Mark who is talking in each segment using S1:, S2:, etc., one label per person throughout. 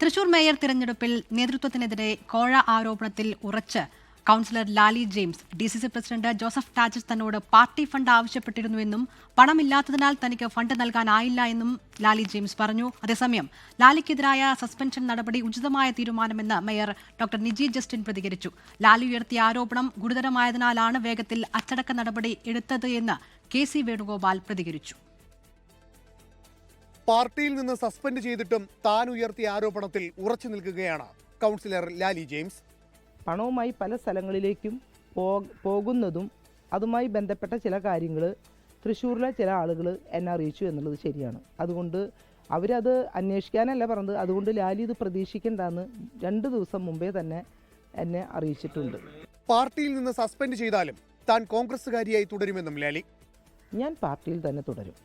S1: Thrissur mayor തിരഞ്ഞെടുപ്പിൽ നേതൃത്വത്തിനെതിരെ കോഴ ആരോപണത്തിൽ ഉറച്ച് councillor Lali James. DCC president Joseph Tajet തന്നോട് പാർട്ടി ഫണ്ട് ആവശ്യപ്പെട്ടിരുന്നുവെന്നും പണമില്ലാത്തതിനാൽ തനിക്ക് ഫണ്ട് നൽകാനായില്ല എന്നും ലാലി ജെയിംസ് പറഞ്ഞു. അതേസമയം ലാലിക്കെതിരായ സസ്പെൻഷൻ നടപടി ഉചിതമായ തീരുമാനമെന്ന് മേയർ ഡോക്ടർ നിജി ജസ്റ്റിൻ പ്രതികരിച്ചു. ലാലി ഉയർത്തിയ ആരോപണം ഗുരുതരമായതിനാലാണ് വേഗത്തിൽ അച്ചടക്ക നടപടി എടുത്തത് എന്ന് KC വേണുഗോപാൽ പ്രതികരിച്ചു.
S2: പാർട്ടിയിൽ നിന്ന് സസ്പെൻഡ് ചെയ്തിട്ടും താൻ ഉയർത്തിയ ആരോപണത്തിൽ ഉറച്ചു നിൽക്കുകയാണ് കൗൺസിലർ ലാലി ജെയിംസ്.
S3: പണവുമായി പല സ്ഥലങ്ങളിലേക്കും പോകുന്നതും അതുമായി ബന്ധപ്പെട്ട ചില കാര്യങ്ങൾ തൃശ്ശൂരിലെ ചില ആളുകൾ എന്നെ അറിയിച്ചു എന്നുള്ളത് ശരിയാണ്. അതുകൊണ്ട് അവരത് അന്വേഷിക്കാനല്ല പറഞ്ഞത്. അതുകൊണ്ട് ലാലി ഇത് പ്രതീക്ഷിക്കേണ്ടെന്ന് 2 ദിവസം മുമ്പേ തന്നെ എന്നെ അറിയിച്ചിട്ടുണ്ട്.
S2: പാർട്ടിയിൽ നിന്ന് സസ്പെൻഡ് ചെയ്താലും താൻ കോൺഗ്രസുകാരിയായി തുടരുമെന്നും ലാലി.
S3: ഞാൻ പാർട്ടിയിൽ തന്നെ തുടരും.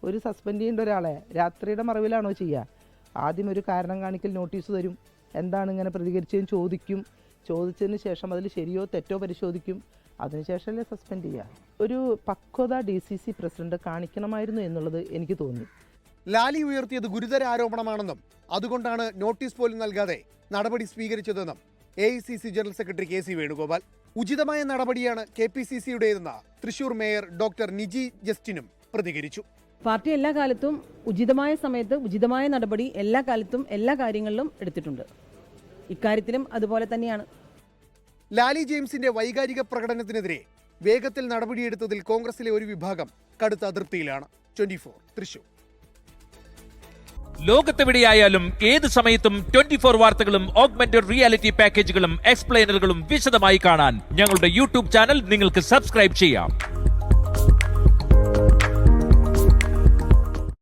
S3: ഒരു സസ്പെൻഡ് ചെയ്യേണ്ട ഒരാളെ രാത്രിയുടെ മറവിലാണോ ചെയ്യുക? ആദ്യം ഒരു കാരണം കാണിക്കൽ നോട്ടീസ് തരും. എന്താണ് ഇങ്ങനെ പ്രതികരിച്ചതെന്ന് ചോദിക്കും. ചോദിച്ചതിന് ശേഷം അതിൽ ശരിയോ തെറ്റോ പരിശോധിക്കും. അതിനുശേഷമല്ലേ സസ്പെൻഡ് ചെയ്യുക. ഒരു പക്വത DCC പ്രസിഡന്റ് കാണിക്കണമായിരുന്നു എന്നുള്ളത് എനിക്ക് തോന്നി.
S2: ലാലി ഉയർത്തിയത് ഗുരുതര ആരോപണമാണെന്നും അതുകൊണ്ടാണ് നോട്ടീസ് പോലും നൽകാതെ നടപടി സ്വീകരിച്ചതെന്നും AICC general secretary KC Venugopal. ഉചിതമായ നടപടിയാണ് KPCCയുടേതെന്ന് തൃശൂർ മേയർ ഡോക്ടർ നിജി ജസ്റ്റിനും പ്രതികരിച്ചു.
S4: പാർട്ടി എല്ലാ കാലത്തും ഉചിതമായ സമയത്ത് ഉചിതമായ നടപടി എല്ലാ കാലത്തും എല്ലാ കാര്യങ്ങളിലും എടുത്തിട്ടുണ്ട്. ഇക്കാര്യത്തിലും അതുപോലെ തന്നെയാണ്.
S2: ലാലി ജെയിംസിന്റെ വൈകാരിക പ്രകടനത്തിനെതിരെ വേഗത്തിൽ നടപടിയെടുത്തതിൽ കോൺഗ്രസിലെ ഒരു വിഭാഗം കടുത്ത അതൃപ്തിയിലാണ്. 24 തൃശൂർ.
S5: ലോകത്തെവിടെയായാലും ഏത് സമയത്തും 24 വാർത്തകളും ഓഗ്മെന്റഡ് റിയാലിറ്റി പാക്കേജുകളും എക്സ്പ്ലെയിനറുകളും വിശദമായി കാണാൻ ഞങ്ങളുടെ YouTube ചാനൽ നിങ്ങൾക്ക് സബ്സ്ക്രൈബ് ചെയ്യാം.